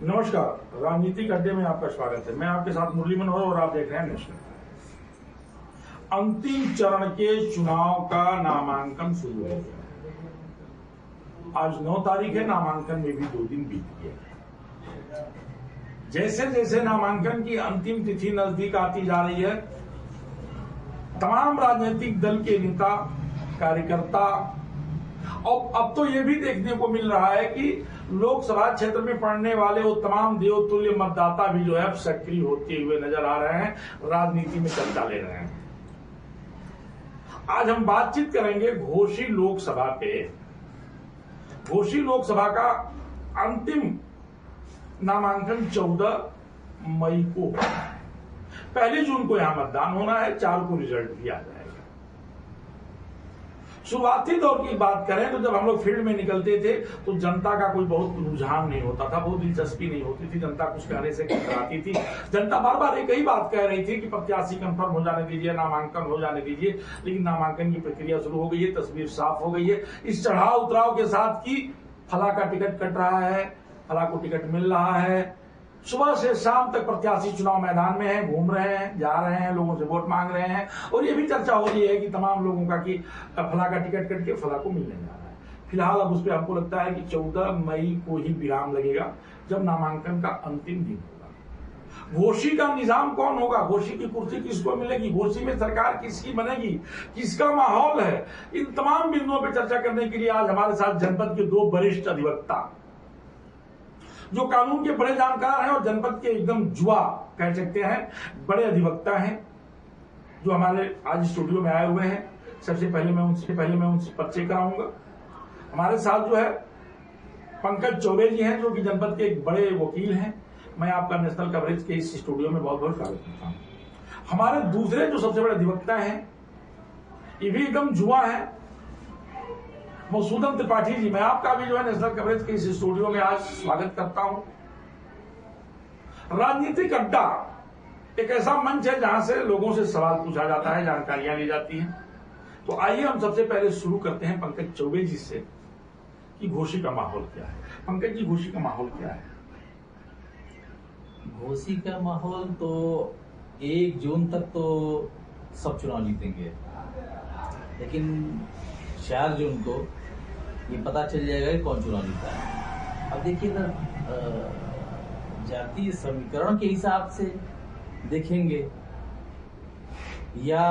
नमस्कार, राजनीतिक अड्डे में आपका स्वागत है। मैं आपके साथ मुरली मनोहर और आप देख रहे हैं नेशनल। अंतिम चरण के चुनाव का नामांकन शुरू हो गया। आज 9 तारीख है, नामांकन में भी 2 दिन बीत गए। जैसे जैसे नामांकन की अंतिम तिथि नजदीक आती जा रही है, तमाम राजनीतिक दल के नेता, कार्यकर्ता, और अब तो यह भी देखने को मिल रहा है कि लोकसभा क्षेत्र में पड़ने वाले वो तमाम देवतुल्य मतदाता भी जो है अब सक्रिय होते हुए नजर आ रहे हैं, राजनीति में चर्चा ले रहे हैं। आज हम बातचीत करेंगे घोसी लोकसभा पे। घोसी लोकसभा का अंतिम नामांकन 14 मई को, 1 जून को यहां मतदान होना है, 4 को रिजल्ट भी आ जाएगा। शुरुआती दौर की बात करें तो जब हम लोग फील्ड में निकलते थे तो जनता का कोई बहुत रुझान नहीं होता था, बहुत दिलचस्पी नहीं होती थी। जनता कुछ कहने से कतराती थी। जनता बार बार एक ही बात कह रही थी कि प्रत्याशी कंफर्म हो जाने दीजिए, नामांकन हो जाने दीजिए। लेकिन नामांकन की प्रक्रिया शुरू हो गई है, तस्वीर साफ हो गई है। इस चढ़ाव उतराव के साथ कि फला का टिकट कट रहा है, फला को टिकट मिल रहा है। सुबह से शाम तक प्रत्याशी चुनाव मैदान में हैं, घूम रहे हैं, जा रहे हैं, लोगों से वोट मांग रहे हैं। और ये भी चर्चा हो रही है कि तमाम लोगों का कि फला का टिकट कट के फला को मिलने जा रहा है। फिलहाल अब उस पर हमको लगता है कि 14 मई को ही विराम लगेगा, जब नामांकन का अंतिम दिन होगा। घोसी का निजाम कौन होगा, घोसी की कुर्सी किसको मिलेगी, घोसी में सरकार किसकी बनेगी, किसका माहौल है, इन तमाम बिंदुओं पर चर्चा करने के लिए आज हमारे साथ जनपद के 2 वरिष्ठ अधिवक्ता, जो कानून के बड़े जानकार हैं और जनपद के एकदम जुआ कह सकते हैं, बड़े अधिवक्ता हैं, जो हमारे आज स्टूडियो में आए हुए हैं। सबसे पहले मैं उनसे परिचय कराऊंगा। हमारे साथ जो है पंकज चौबे जी हैं, जो कि जनपद के एक बड़े वकील हैं। मैं आपका नेशनल कवरेज के इस स्टूडियो में बहुत बहुत स्वागत करता हूं। हमारे दूसरे जो सबसे बड़े अधिवक्ता हैं, ये भी एकदम जुआ है, मधुसूदन त्रिपाठी जी। मैं आपका भी जो है नेशनल कवरेज के इस स्टूडियो में आज स्वागत करता हूं। राजनीतिक अड्डा एक ऐसा मंच है जहां से लोगों से सवाल पूछा जाता है, जानकारियां ली जाती हैं। तो आइए हम सबसे पहले शुरू करते हैं पंकज चौबे जी से कि घोसी का माहौल क्या है। पंकज जी, घोसी का माहौल क्या है? घोसी का माहौल तो 1 जून तक तो सब चुनाव जीतेंगे, लेकिन 4 जून को ये पता चल जाएगा कि कौन चुनाव जीता है। अब देखिए ना, जातीय समीकरण के हिसाब से देखेंगे या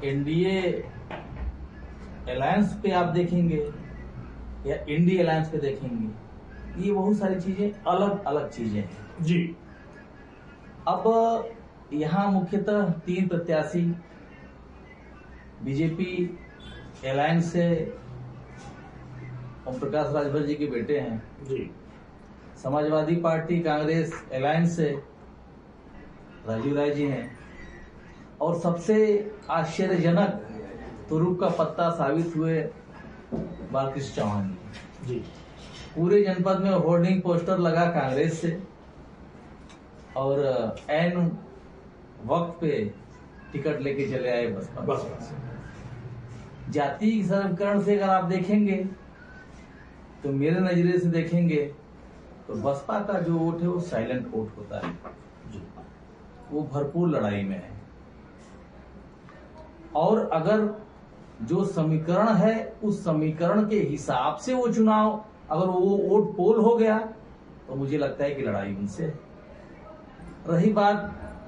एनडीए अलायंस पे आप देखेंगे या इंडी अलायंस पे देखेंगे, ये बहुत सारी चीजें अलग अलग चीजें हैं जी। अब यहाँ मुख्यतः 3 प्रत्याशी बीजेपी अलायंस से ओम प्रकाश राजभर जी के बेटे हैं जी। समाजवादी पार्टी कांग्रेस अलायंस से राजीव राय जी हैं, और सबसे आश्चर्यजनक तुरुप का पत्ता साबित हुए बालकृष्ण चौहान जी। पूरे जनपद में होर्डिंग पोस्टर लगा कांग्रेस से, और एन वक्त पे टिकट लेके चले आए बसपा से। जातीय समीकरण से अगर आप देखेंगे तो मेरे नजरिए से देखेंगे तो बसपा का जो वोट है वो साइलेंट वोट होता है, वो भरपूर लड़ाई में है। और अगर जो समीकरण है उस समीकरण के हिसाब से वो चुनाव, अगर वो वोट पोल हो गया तो मुझे लगता है कि लड़ाई उनसे है। रही बात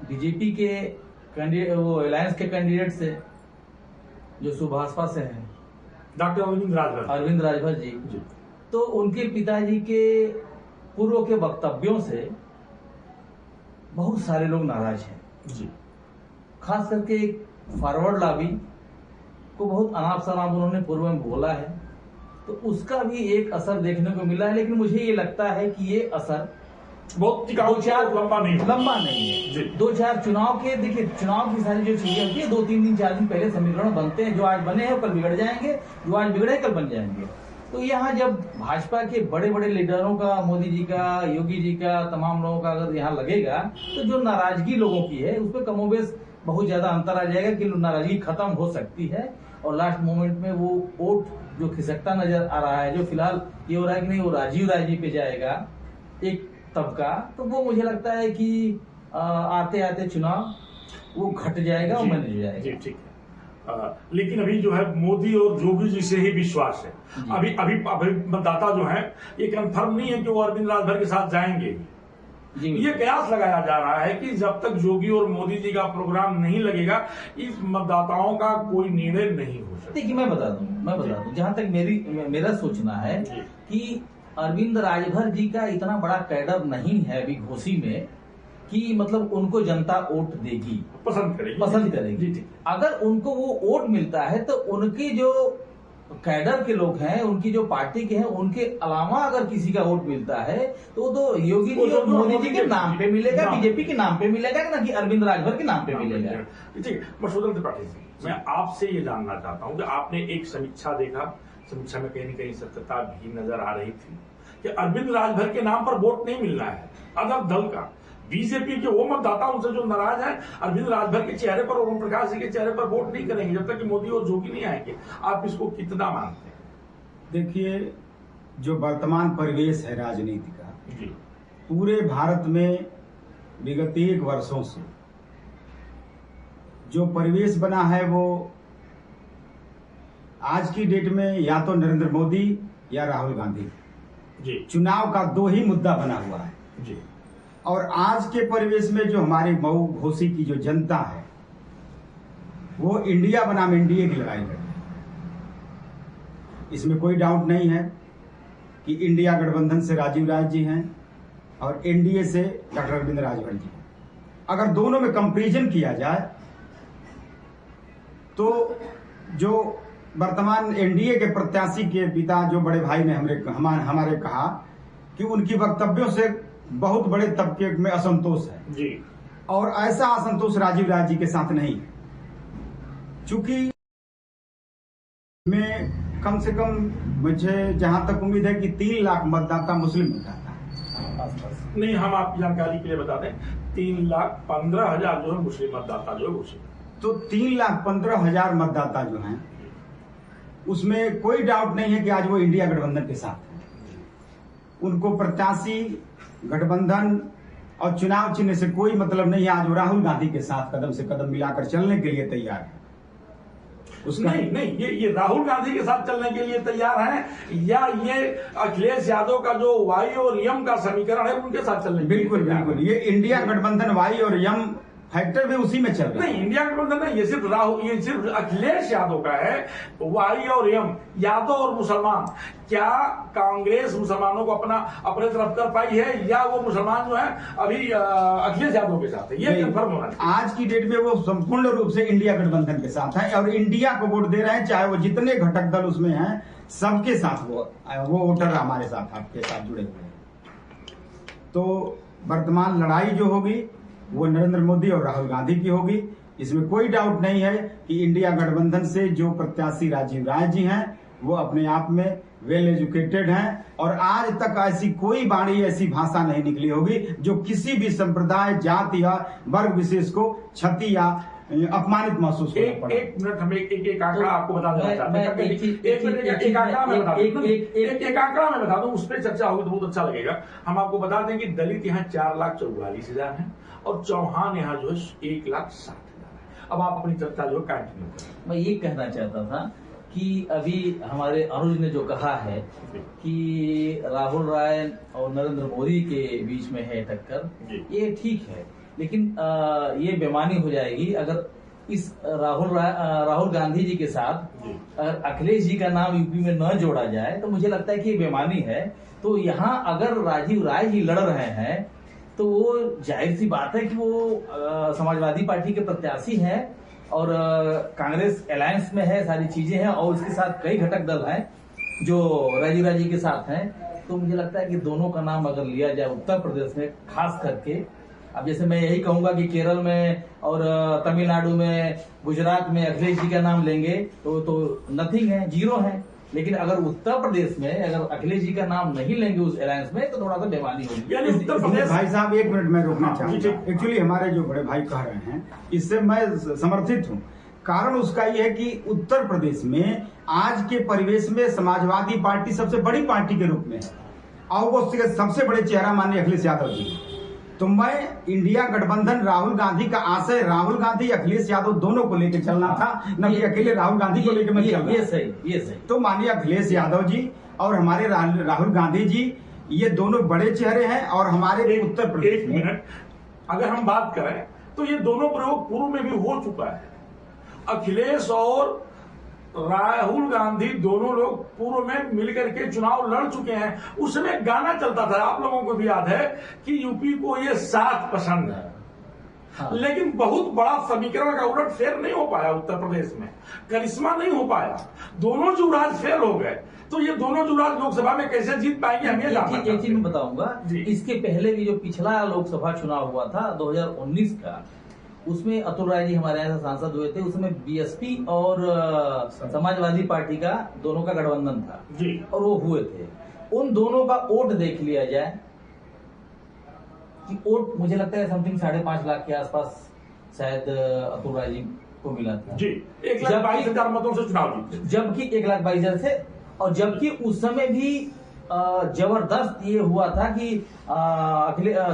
बीजेपी के कैंडिडेट, वो अलायंस के कैंडिडेट से जो सुभाषपा से हैं, डॉक्टर अरविंद राजभर जी, तो उनके पिताजी के पूर्व के वक्तव्यों से बहुत सारे लोग नाराज हैं जी। खास करके एक फॉरवर्ड लॉबी को बहुत अनाप शनाप उन्होंने पूर्व में बोला है, तो उसका भी एक असर देखने को मिला है। लेकिन मुझे ये लगता है कि ये असर बहुत लंबा नहीं है। 2-4 चुनाव के, देखिए चुनाव की सारी जो चीजें होती है 2-3 दिन 4 दिन पहले समीकरण बनते हैं, जो आज बने हैं कल बिगड़ जाएंगे, जो आज बिगड़े कल बन जाएंगे। तो यहाँ जब भाजपा के बड़े बड़े लीडरों का, मोदी जी का, योगी जी का, तमाम लोगों का अगर यहाँ लगेगा तो जो नाराजगी लोगों की है उस पर कमोबेश बहुत ज्यादा अंतर आ जाएगा कि नाराजगी खत्म हो सकती है। और लास्ट मोमेंट में वो वोट जो खिसकता नजर आ रहा है, जो फिलहाल ये हो रहा है कि नहीं वो राजीव राय जी पे जाएगा एक तबका, तो वो मुझे लगता है कि आते आते चुनाव वो घट जाएगा और मिल जाएगा। जी ठीक है। लेकिन अभी जो है मोदी और जोगी जी से ही विश्वास है। अभी अभी अभी मतदाता जो है ये कंफर्म नहीं है कि वो अरविंद राजभर के साथ जाएंगे। ये कयास लगाया जा रहा है कि जब तक जोगी और मोदी जी का प्रोग्राम नहीं लगेगा इस मतदाताओं का कोई निर्णय नहीं हो सकता। देखिए मैं बता दूं जहां तक मेरा सोचना है कि अरविंद राजभर जी का इतना बड़ा कैडर नहीं है अभी घोसी में कि मतलब उनको जनता वोट देगी, पसंद करेगी। अगर उनको वो वोट मिलता है तो उनके जो कैडर के लोग हैं, उनकी जो पार्टी के हैं, उनके अलावा अगर किसी का वोट मिलता है तो योगी जी और मोदी जी के नाम पे मिलेगा, बीजेपी के नाम पे मिलेगा, ना कि अरविंद राजभर के नाम पे मिलेगा। ठीक, मधुसूदन त्रिपाठी जी, मैं आपसे ये जानना चाहता हूँ कि आपने एक समीक्षा देखा, समीक्षा में कहीं न कहीं सत्यता भी नजर आ रही थी कि अरविंद राजभर के नाम पर वोट नहीं मिल रहा है अदर दल का। बीजेपी के वो मतदाता उनसे जो नाराज हैं अरविंद राजभर के चेहरे पर और ओम प्रकाश जी के चेहरे पर वोट नहीं करेंगे जब तक कि मोदी और जोगी नहीं आएंगे। आप इसको कितना मानते हैं? देखिए, जो वर्तमान परिवेश है राजनीति का पूरे भारत में विगत 1 वर्षों से जो परिवेश बना है वो आज की डेट में या तो नरेंद्र मोदी या राहुल गांधी जी चुनाव का 2 ही मुद्दा बना हुआ है जी। और आज के परिवेश में जो हमारी मऊ घोसी की जो जनता है वो इंडिया बनाम एनडीए की लड़ाई लड़ रही है। इसमें कोई डाउट नहीं है कि इंडिया गठबंधन से राजीव राय जी हैं और एनडीए से डॉक्टर अरविंद राजभर जी हैं। अगर दोनों में कंपैरिजन किया जाए तो जो वर्तमान एनडीए के प्रत्याशी के पिता जो बड़े भाई ने हमारे कहा कि उनकी वक्तव्यों से बहुत बड़े तबके में असंतोष है जी, और ऐसा असंतोष राजीव राय जी के साथ नहीं है। चूंकि में कम से कम मुझे जहां तक उम्मीद है कि 3 लाख मतदाता मुस्लिम मतदाता है। नहीं, हम आपकी जानकारी के लिए बता दें 3,15,000 जो है मुस्लिम मतदाता जो है वो, तो 3,15,000 मतदाता जो हैं उसमें कोई डाउट नहीं है कि आज वो इंडिया गठबंधन के साथ है। उनको प्रत्याशी गठबंधन और चुनाव चिन्ह से कोई मतलब नहीं है। आज वो राहुल गांधी के साथ कदम से कदम मिलाकर चलने के लिए तैयार है। उसका नहीं ये राहुल गांधी के साथ चलने के लिए तैयार हैं या ये अखिलेश यादव का जो वाई और यम का समीकरण है उनके साथ चलने के लिए? बिल्कुल ये इंडिया गठबंधन वाई और यम फैक्टर भी उसी में चल रहा है। नहीं, इंडिया गठबंधन नहीं, ये सिर्फ अखिलेश यादव का है। वाई और यम, यादव और मुसलमान, क्या कांग्रेस मुसलमानों को अपने तरफ कर पाई है या वो मुसलमान जो है अभी अखिलेश यादव के साथ है? ये कंफर्म होना चाहिए। आज की डेट में वो संपूर्ण रूप से इंडिया गठबंधन के साथ है और इंडिया को वोट दे रहे हैं, चाहे वो जितने घटक दल उसमें हैं सबके साथ वो वोटर हमारे साथ आपके साथ जुड़े हुए हैं। तो वर्तमान लड़ाई जो होगी वो नरेंद्र मोदी और राहुल गांधी की होगी। इसमें कोई डाउट नहीं है कि इंडिया गठबंधन से जो प्रत्याशी राजीव राय जी हैं वो अपने आप में वेल एजुकेटेड हैं और आज तक ऐसी कोई वाणी, ऐसी भाषा नहीं निकली होगी जो किसी भी संप्रदाय, जाति या वर्ग विशेष को क्षति या अपमानित महसूस होना पड़ा। एक मिनट, हम एक आंकड़ा आपको बता देना चाहते हैं। एक आंकड़ा मैं बता दूं, उस पर चर्चा होगी तो बहुत अच्छा लगेगा। हम आपको बता दें कि दलित यहाँ 4,44,000 हैं और चौहान यहाँ जो है 1,60,000 है। अब आप अपनी चर्चा जो कंटिन्यू करें। मैं ये कहना चाहता था कि अभी हमारे अनुज ने जो कहा है कि राहुल राय और नरेंद्र मोदी के बीच में है टक्कर, ये ठीक है, लेकिन ये बेमानी हो जाएगी अगर इस राहुल गांधी जी के साथ अगर अखिलेश जी का नाम यूपी में न जोड़ा जाए तो मुझे लगता है कि ये बेमानी है। तो यहाँ अगर राजीव राय जी लड़ रहे हैं तो वो जाहिर सी बात है कि वो समाजवादी पार्टी के प्रत्याशी हैं और कांग्रेस अलायंस में है, सारी चीजें हैं और उसके साथ कई घटक दल हैं जो राजीव राय जी के साथ हैं। तो मुझे लगता है कि दोनों का नाम अगर लिया जाए उत्तर प्रदेश में खास करके, अब जैसे मैं यही कहूंगा कि केरल में और तमिलनाडु में, गुजरात में अखिलेश जी का नाम लेंगे तो नथिंग है, 0 है। लेकिन अगर उत्तर प्रदेश में अगर अखिलेश जी का नाम नहीं लेंगे उस अलायंस में तो थोड़ा सा बेमानी होगी। यानी उत्तर प्रदेश, भाई साहब 1 मिनट में रोकना चाहूंगा। एक्चुअली हमारे जो बड़े भाई कह रहे हैं इससे मैं समर्थित हूँ। कारण उसका यह है कि उत्तर प्रदेश में आज के परिवेश में समाजवादी पार्टी सबसे बड़ी पार्टी के रूप में है और वो सबसे बड़े चेहरा माननीय अखिलेश यादव जी। तो मैं इंडिया गठबंधन राहुल गांधी का आशय राहुल गांधी अखिलेश यादव दोनों को लेकर चलना था, न कि अकेले राहुल गांधी को लेकर मैं चल रहा। ये सही। तो माननीय अखिलेश यादव जी और हमारे राहुल गांधी जी ये दोनों बड़े चेहरे हैं और हमारे उत्तर प्रदेश एक मिनट, अगर हम बात करें तो ये दोनों प्रयोग पूर्व में भी हो चुका है। अखिलेश और राहुल गांधी दोनों लोग पूर्व में मिलकर के चुनाव लड़ चुके हैं। उस समय एक गाना चलता था, आप लोगों को भी याद है कि यूपी को ये साथ पसंद है। हाँ। लेकिन बहुत बड़ा समीकरण का उलट फेर नहीं हो पाया उत्तर प्रदेश में, करिश्मा नहीं हो पाया, दोनों जुराज फेल हो गए। तो ये दोनों जुराज लोकसभा में कैसे जीत पाएंगे हम ये जानना चाहते हैं। एक चीज मैं बताऊंगा, इसके पहले भी जो पिछला लोकसभा चुनाव हुआ था 2019 का, उसमें अतुल राय जी हमारे यहाँ से सांसद हुए थे। उसमें बीएसपी और समाजवादी पार्टी का दोनों का गठबंधन था जी, और वो हुए थे। उन दोनों का वोट देख लिया जाए कि वोट मुझे लगता है समथिंग 5.5 लाख के आसपास शायद अतुल राय जी को मिला था जी। 1,22,000 मतों से चुनाव जीते, जबकि 1,22,000 से। और जबकि उस समय भी जबरदस्त ये हुआ था कि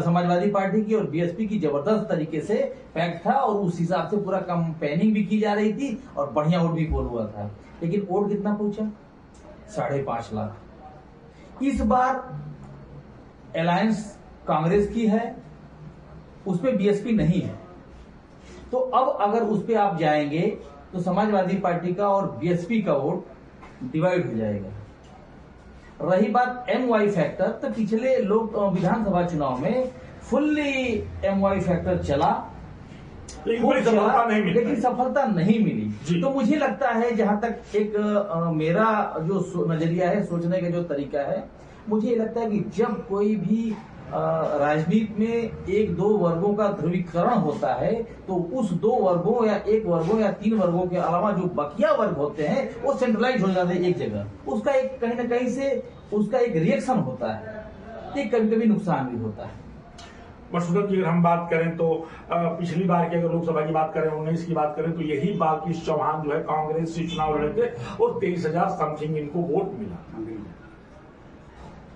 समाजवादी पार्टी की और बीएसपी की जबरदस्त तरीके से पैक्ट था और उस हिसाब से पूरा कैंपेनिंग भी की जा रही थी और बढ़िया वोट भी पोल हुआ था। लेकिन वोट कितना पहुंचा? 5.5 लाख। इस बार अलायंस कांग्रेस की है, उसमें बीएसपी नहीं है। तो अब अगर उस पर आप जाएंगे तो समाजवादी पार्टी का और बीएसपी का वोट डिवाइड हो जाएगा। रही बात MY फैक्टर, तो पिछले लोक विधानसभा चुनाव में फुल्ली MY फैक्टर चला, लेकिन सफलता नहीं मिली। तो मुझे लगता है, जहां तक एक मेरा जो नजरिया है, सोचने का जो तरीका है, मुझे लगता है कि जब कोई भी राजनीति में 1-2 वर्गों का ध्रुवीकरण होता है तो उस 2 वर्गों या 1 वर्गों या 3 वर्गों के अलावा जो बकिया वर्ग होते हैं वो सेंट्रलाइज हो जाते हैं एक जगह। उसका एक कहीं ना कहीं से उसका एक रिएक्शन होता है, एक कभी कभी नुकसान भी होता है। मधुसूदन जी, अगर हम बात करें तो पिछली बार की अगर लोकसभा की बात करें, 19 की बात करें, तो यही बालकृष्ण चौहान जो है कांग्रेस से चुनाव लड़े थे और 23,000 समथिंग इनको वोट मिला।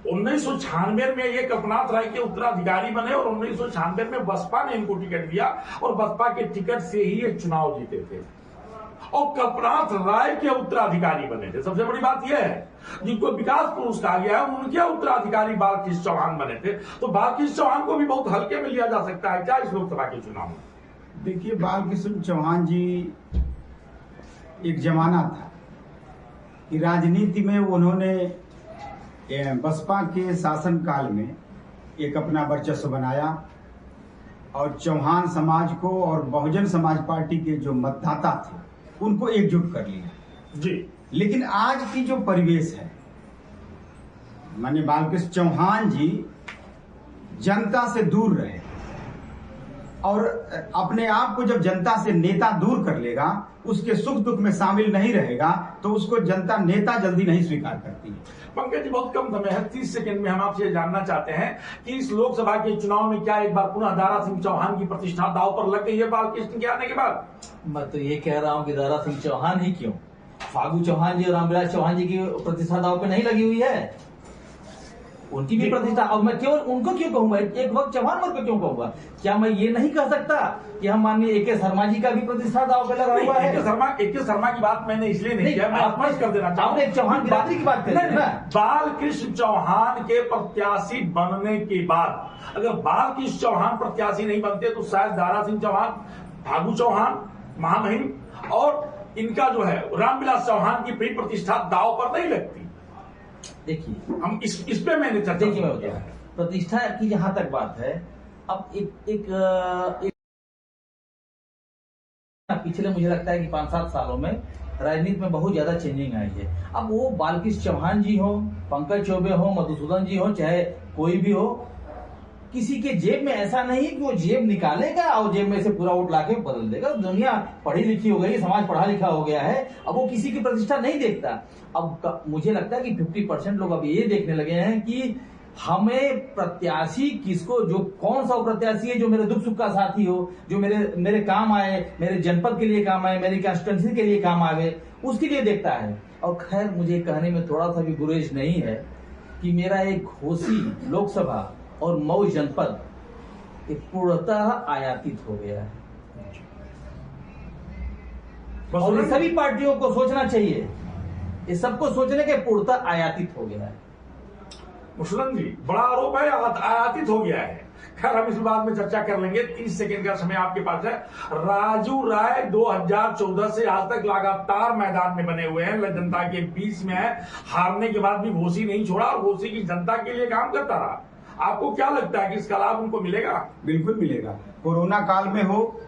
1996 में ये कल्पनाथ राय के उत्तराधिकारी बने और 1996 में बसपा ने इनको टिकट दिया और बसपा के टिकट से ही ये चुनाव जीते थे और कल्पनाथ राय के उत्तराधिकारी बने थे। सबसे बड़ी बात यह है, जिनको विकास पुरुष कहा गया है, उनके उत्तराधिकारी बालकृष्ण चौहान बने थे। तो बालकृष्ण चौहान को भी बहुत हल्के में लिया जा सकता है क्या इस लोकसभा के चुनाव में? देखिए, बालकृष्ण चौहान जी एक जमाना था कि राजनीति में उन्होंने बसपा के शासनकाल में एक अपना वर्चस्व बनाया और चौहान समाज को और बहुजन समाज पार्टी के जो मतदाता थे उनको एकजुट कर लिया जी। लेकिन आज की जो परिवेश है, माननीय बालकृष्ण चौहान जी जनता से दूर रहे और अपने आप को जब जनता से नेता दूर कर लेगा, उसके सुख दुख में शामिल नहीं रहेगा, तो उसको जनता नेता जल्दी नहीं स्वीकार करती है। पंकज जी, बहुत कम समय है, 30 सेकंड में हम आपसे जानना चाहते हैं कि इस लोकसभा के चुनाव में क्या एक बार पुनः दारा सिंह चौहान की प्रतिष्ठा दांव पर लग गई है बालकृष्ण के आने के बाद? मैं तो ये कह रहा हूँ कि दारा सिंह चौहान ही क्यों, फागू चौहान जी और रामविलास चौहान जी की प्रतिष्ठा दांव पे नहीं लगी हुई है। उनकी भी प्रतिष्ठा, अब मैं केवल उनको क्यों कहूंगा, एक वक्त चौहान वर्ग को क्यों कहूंगा? क्या मैं ये नहीं कह सकता कि हम माननीय AK शर्मा जी का भी प्रतिष्ठा दांव पे लगा हुआ है? AK शर्मा की बात मैंने इसलिए नहीं किया, मैं स्पष्ट कर देना चाहूंगा। आपने चौहान बिरादरी की बात करी ना। बालकृष्ण चौहान के प्रत्याशी बनने के बाद अगर बालकृष्ण चौहान प्रत्याशी नहीं बनते तो शायद दारा सिंह चौहान, फागू चौहान, महामहिम और इनका जो है रामविलास चौहान की प्री प्रतिष्ठा दांव पर नहीं लगती। देखिए, हम इस पे मैंने चर्चा की। प्रतिष्ठा की जहां तक बात है, अब एक पिछले मुझे लगता है कि 5-7 सालों में राजनीति में बहुत ज्यादा चेंजिंग आई है। अब वो बालकृष्ण चौहान जी हो, पंकज चौबे हो, मधुसूदन जी हो, चाहे कोई भी हो, किसी के जेब में ऐसा नहीं कि वो जेब निकालेगा और जेब में से पूरा वोट लाके बदल देगा। दुनिया पढ़ी लिखी हो गई, समाज पढ़ा लिखा हो गया है, अब वो किसी की प्रतिष्ठा नहीं देखता। अब मुझे लगता है कि 50% लोग अब ये देखने लगे हैं कि हमें प्रत्याशी किसको, जो कौन सा प्रत्याशी है जो मेरे दुख सुख का साथी हो, जो मेरे काम आए, मेरे जनपद के लिए काम आए, मेरी कंस्टिट्यूंसी के लिए काम आवे, उसके लिए देखता है। और खैर मुझे कहने में थोड़ा सा भी गुरेज नहीं है कि मेरा एक घोसी लोकसभा और मऊ जनपद पूर्णतः आयातित हो गया है। और ये सभी पार्टियों को सोचना चाहिए, ये सबको सोचने के पूर्णतः आयातित हो गया है। मुशर्रफ जी, बड़ा आरोप है आयातित हो गया है। खैर हम इस बात में चर्चा कर लेंगे। 30 सेकंड का समय आपके पास है। राजू राय 2014 से आज तक लगातार मैदान में बने हुए हैं, जनता के बीच में है, हारने के बाद भी घोसी नहीं छोड़ा और घोसी की जनता के लिए काम करता रहा। आपको क्या लगता है कि इसका लाभ उनको मिलेगा? बिल्कुल मिलेगा। कोरोना काल में हो,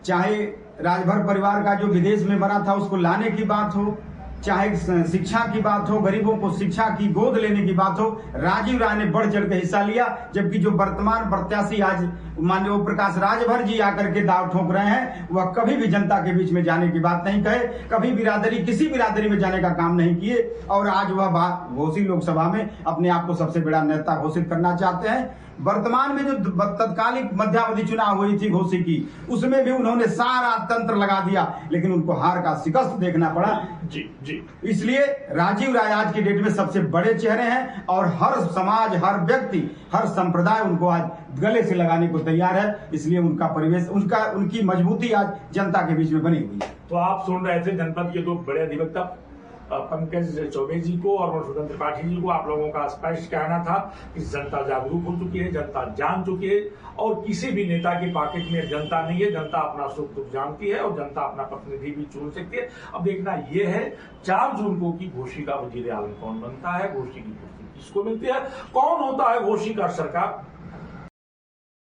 चाहे राजभर परिवार का जो विदेश में बना था उसको लाने की बात हो, चाहे शिक्षा की बात हो, गरीबों को शिक्षा की गोद लेने की बात हो, राजीव राय ने बढ़ चढ़ के हिस्सा लिया। जबकि जो वर्तमान प्रत्याशी आज माननीय ओम प्रकाश राजभर जी आकर के दाव ठोक रहे हैं, वह कभी भी जनता के बीच में जाने की बात नहीं कहे, कभी किसी बिरादरी में जाने का काम नहीं किए, और आज वह घोसी लोकसभा में अपने आप को सबसे बड़ा नेता घोषित करना चाहते हैं। वर्तमान में जो तत्कालिक मध्यावधि चुनाव हुई थी घोसी की, उसमें भी उन्होंने सारा तंत्र लगा दिया, लेकिन उनको हार का शिकस्त देखना पड़ा। जी। इसलिए राजीव राय आज की डेट में सबसे बड़े चेहरे हैं और हर समाज, हर व्यक्ति, हर संप्रदाय उनको आज गले से लगाने को तैयार है। इसलिए उनका परिवेश, उनकी मजबूती आज जनता के बीच में बनी हुई है। तो आप सुन रहे थे जनपद के दो बड़े अधिवक्ता पंकज चौबे जी को और मधुसूदन त्रिपाठी जी को। आप लोगों का स्पष्ट कहना था कि जनता जागरूक हो चुकी है, जनता जान चुकी है, और किसी भी नेता के पॉकेट में जनता नहीं है। जनता अपना सुख दुख जानती है और जनता अपना प्रतिनिधि भी चुन सकती है। अब देखना यह है 4 जून को कि घोसी का वजीर आलम कौन बनता है, घोसी की कुर्सी किसको मिलती है, कौन होता है घोसी का सरकार।